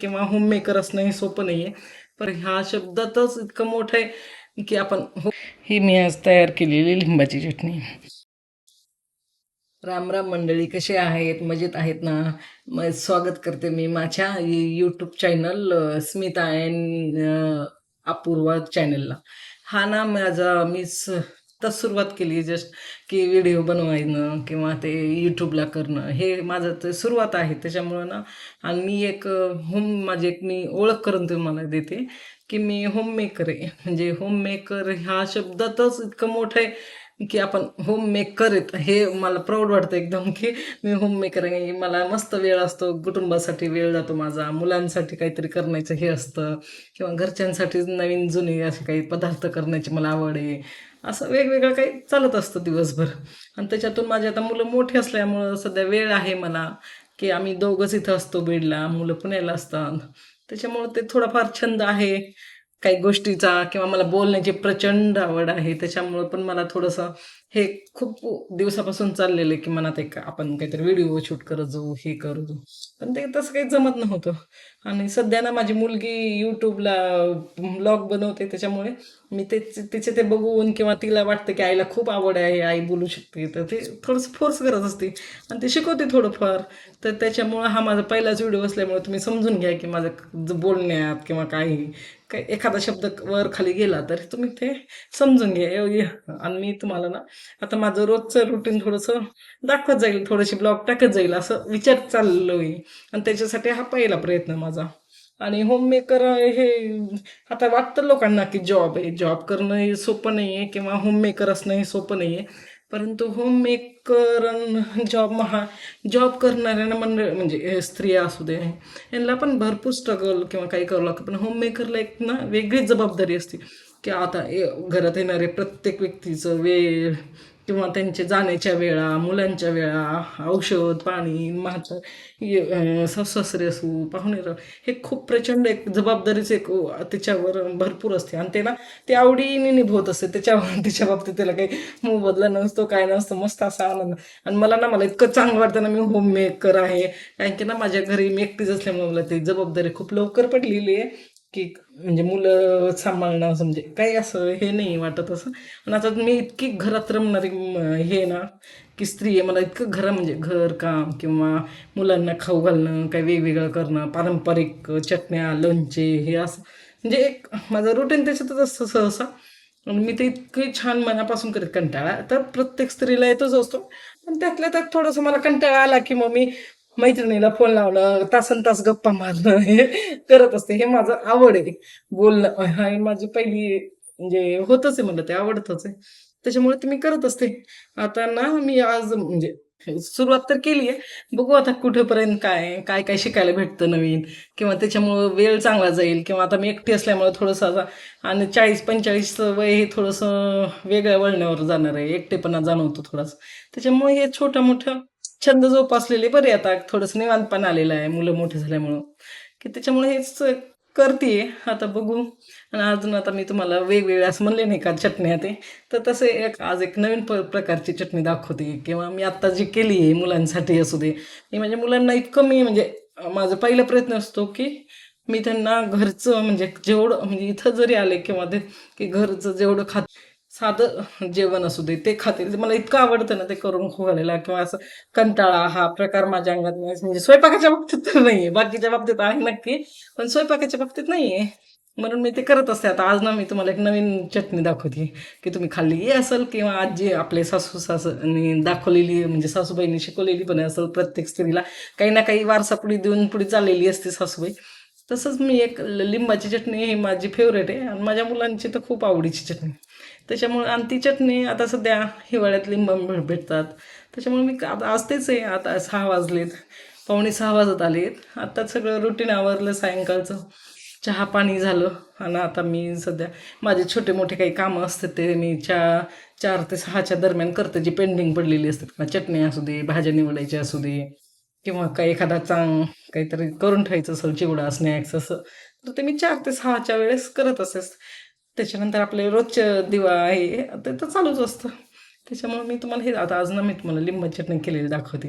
किंवा होममेकर असणं हे सोपं नाहीये. पण ह्या शब्दातच इतकं मोठं आहे की आपण ही मी आज तयार केलेली लिंबाची चटणी. राम राम मंडळी, कसे आहेत? मजेत आहेत ना? मग स्वागत करते मी माझ्या YouTube channel Smita and Apurva चॅनलला. हा ना माझा तर सुरुवात केली जस्ट की व्हिडिओ बनवायनं किंवा ते यूट्यूबला करणं हे माझं ते सुरुवात आहे. त्याच्यामुळं ना आणि मी एक माझी एक मी ओळख करून तुम्हाला देते की मी होम मेकर आहे. म्हणजे होम मेकर ह्या शब्दातच इतकं मोठं आहे की आपण होम मेकर आहेत हे मला प्राऊड वाटतं एकदम की मी होम मेकर आहे. मला मस्त वेळ असतो, कुटुंबासाठी वेळ जातो माझा, मुलांसाठी काहीतरी करण्याचं हे असतं किंवा घरच्यांसाठी नवीन जुने असे काही पदार्थ करण्याची मला आवड आहे. असं वेगवेगळं काही चालत असतं दिवसभर. आणि त्याच्यातून माझी आता मुलं मोठी असल्यामुळं सध्या वेळ आहे मला की आम्ही दोघंच इथं असतो बीडला, मुलं पुण्याला असतात. त्याच्यामुळं ते थोडाफार छंद आहे काही गोष्टीचा किंवा मला बोलण्याची प्रचंड आवड आहे. त्याच्यामुळं पण मला थोडंसं हे खूप दिवसापासून चाललेलं आहे की मनात एक आपण काहीतरी व्हिडिओ शूट करत जाऊ, हे करू जाऊ. पण ते तसं काही जमत नव्हतं. आणि सध्या ना माझी मुलगी यूट्यूबला ब्लॉग बनवते. त्याच्यामुळे मी तिचे ते बघून किंवा तिला वाटतं की आईला खूप आवड आहे, आई बोलू शकते, तर ते थोडंसं फोर्स करत असते आणि ते शिकवते थोडंफार. तर त्याच्यामुळं हा माझा पहिलाच व्हिडिओ असल्यामुळे तुम्ही समजून घ्या की माझं बोलण्यात किंवा काही एखादा शब्द वर खाली गेला तर तुम्ही ते समजून घ्या आणि मी तुम्हाला ना आता माझं रोजचं रुटीन थोडंसं दाखवत जाईल, थोडेसे ब्लॉग टाकत जाईल असं विचार चाललो आहे. आणि त्याच्यासाठी हा पहिला प्रयत्न माझा. आणि होम मेकर हे आता वाटतं लोकांना की जॉब आहे, जॉब करणं हे सोपं नाही आहे किंवा होम मेकर असणं हे सोपं नाही आहे. परंतु होम मेकर जॉब करणाऱ्यांना म्हणजे स्त्रिया असू दे यांना पण भरपूर स्ट्रगल किंवा काही करावं लागतं. पण होम मेकरला एक ना वेगळीच जबाबदारी असते की आता घरात येणारे प्रत्येक व्यक्तीचं वेळ किंवा त्यांचे जाण्याच्या वेळा, मुलांच्या वेळा, औषध पाणी, सासरे असू, पाहुणे हे खूप प्रचंड एक जबाबदारीच एक त्याच्यावर भरपूर असते. आणि ते ना ते आवडीने निभवत असते. तिच्या बाबतीत त्याला काही मोबदला नसतो, काय नसतं, मस्त असा आनंद. आणि मला इतकं चांगलं वाटतं ना मी होम मेकर आहे. कारण की ना माझ्या घरी मी एकटीच असल्यामुळे मला ती जबाबदारी खूप लवकर पडलेली आहे की म्हणजे मुलं सांभाळणं असं म्हणजे काही असं हे नाही वाटत असं. आणि आता मी इतकी घरात रमणारी हे ना की स्त्री आहे. मला इतकं म्हणजे घर काम किंवा मुलांना खाऊ घालणं, काही वेगवेगळं करणं, पारंपरिक चटण्या, लोणचे हे असं म्हणजे एक माझं रुटीन त्याच्यातच असतं सहसा. आणि मी ते इतके छान मनापासून करत कंटाळा तर प्रत्येक स्त्रीला येतच असतो. पण त्यातल्या त्यात थोडंसं मला कंटाळा आला की मग मी मैत्रिणीला फोन लावणं, तासन तास गप्पा मारणं हे करत असते. हे माझं आवड आहे. बोलणं हा माझी पहिली म्हणजे होतच आहे, मला ते आवडतच आहे. त्याच्यामुळे ते मी करत असते. आता ना मी आज म्हणजे सुरुवात तर केली आहे. बघू आता कुठेपर्यंत काय काय काय शिकायला भेटतं नवीन किंवा त्याच्यामुळं वेळ चांगला जाईल किंवा आता मी एकटी असल्यामुळे थोडंसं आता आणि 40-45 वय हे थोडंसं वेगळ्या वळणावर जाणार आहे. एकटेपणा जाणवतो थोडासा. त्याच्यामुळे हे छोटं मोठं छंद जोपासलेले बरे. आता थोडंसं निवांतपणा आलेलं आहे मुलं मोठी झाल्यामुळं की त्याच्यामुळे हेच करते. आता बघू. आणि अजून आता मी तुम्हाला वेगवेगळे असं म्हणले नाही का चटण्या ते, तर तसे आज एक नवीन प्रकारची चटणी दाखवते किंवा मी आत्ता जी केली आहे मुलांसाठी असू दे. मी माझ्या मुलांना इतकं मी म्हणजे माझा पहिला प्रयत्न असतो की मी त्यांना घरचं म्हणजे जेवढं म्हणजे इथं जरी आले किंवा ते की घरचं जेवढं साधं जेवण असू दे ते खातील. ते मला इतकं आवडतं ना ते करून घालायला किंवा असं कंटाळा हा प्रकार माझ्या अंगात नाही. म्हणजे स्वयंपाकाच्या बाबतीत तर नाहीये, बाकीच्या बाबतीत आहे नक्की, पण स्वयंपाकाच्या बाबतीत नाहीये. म्हणून मी ते करत असते. आता आज ना मी तुम्हाला एक नवीन चटणी दाखवते की तुम्ही खाल्ली असेल किंवा आजी आपले सासूनी दाखवलेली म्हणजे सासूबाईंनी शिकवलेली पण असेल. प्रत्येक स्त्रीला काही ना काही वारसा पुढे देऊन पुढे चाललेली असते सासूबाई. तसंच मी एक लिंबाची चटणी ही माझी फेवरेट आहे आणि माझ्या मुलांची तर खूप आवडीची चटणी. त्याच्यामुळे आणि ती चटणी आता सध्या हिवाळ्यात लिंब भेटतात. त्याच्यामुळे मी आता आज तेच आहे. आता 6 वाजलेत, पावणे 6 वाजत आलेत. आता सगळं रुटीन आवरलं सायंकाळचं, चहा पाणी झालं. आणि आता मी सध्या माझे छोटे मोठे काही कामं असतात ते मी 4 ते 6च्या दरम्यान करते, जी पेंडिंग पडलेली असतात का चटणी असू दे, भाज्या निवडायच्या असू दे किंवा काही एखादा काहीतरी करून ठेवायचं असेल, चिवडा स्नॅक्स असं, तर ते मी 4 ते 6च्या वेळेस करत असेच. त्याच्यानंतर आपले रोजचं दिवा आहे ते तर चालूच असतं. त्याच्यामुळे मी तुम्हाला हे आता आज ना मी तुम्हाला लिंबाची चटणी केलेली दाखवते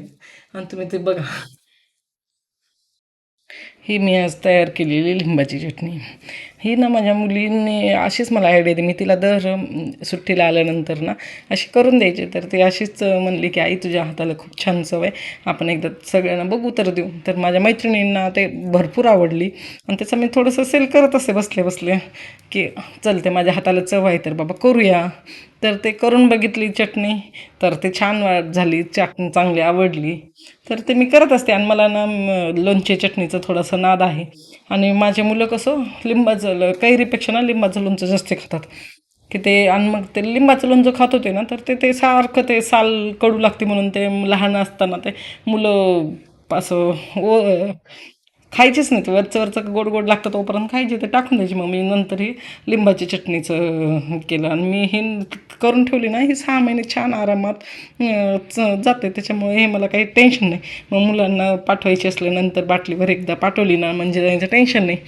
आणि तुम्ही ते बघा. ही मी आज तयार केलेली लिंबाची चटणी. ही ना माझ्या मुलींनी अशीच मला आयडिया दिली. मी तिला दर सुट्टीला आल्यानंतर ना अशी करून द्यायची. तर ती अशीच म्हणली की आई तुझ्या हाताला खूप छान चव आहे, आपण एकदा सगळ्यांना बघू तर देऊ. तर माझ्या मैत्रिणींना ते भरपूर आवडली आणि त्याचं मी थोडंसं सेल करत असते बसले बसले, की चल ते माझ्या हाताला चव आहे तर बाबा करूया. तर ते करून बघितली चटणी, तर ते छान झाली, चांगली आवडली. तर ते मी करत असते आणि मला ना लोणचे चटणीचा थोडासा नाद आहे. आणि माझे मुलं कसं लिंबाचं कैरीपेक्षा ना लिंबाचं लोणचं जास्त खातात, की ते आणि मग ते लिंबाचं लोणचं खात होते ना तर ते ते सारखं ते साल कडू लागते म्हणून ते लहान असताना ते मुलं असं खायचीच नाही. ते वरचं वरचं गोड गोड लागतं तोपर्यंत खायचे, ते टाकून द्यायचे. मग मी नंतर ही लिंबाची चटणीचं केलं आणि मी हे करून ठेवली ना, ही 6 महिने छान आरामात जाते. त्याच्यामुळे हे मला काही टेन्शन नाही. मग मुलांना पाठवायची असल्यानंतर बाटलीभर एकदा पाठवली ना म्हणजे त्यांचं टेन्शन नाही.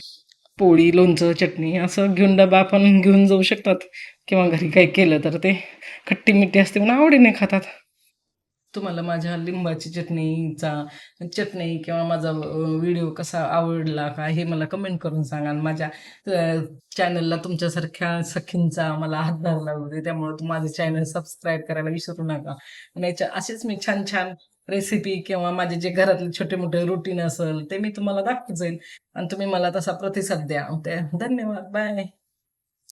पोळी, लोणचं, चटणी असं घेऊन डबा आपण घेऊन जाऊ शकतात, किंवा घरी काही केलं तर ते खट्टी मिठी असते म्हणून आवडीने खातात. तुम्हाला माझ्या लिंबाची चटणी किंवा माझा व्हिडिओ कसा आवडला का हे मला कमेंट करून सांगा. आणि माझ्या चॅनलला तुमच्यासारख्या सखींचा मला हातभार लागू दे. त्यामुळे माझं चॅनल सबस्क्राईब करायला विसरू नका. आणि याच्या असेच मी छान छान रेसिपी किंवा माझे जे घरातले छोटे मोठे रुटीन असेल ते मी तुम्हाला दाखवत जाईल आणि तुम्ही मला तसा प्रतिसाद द्या. धन्यवाद. बाय.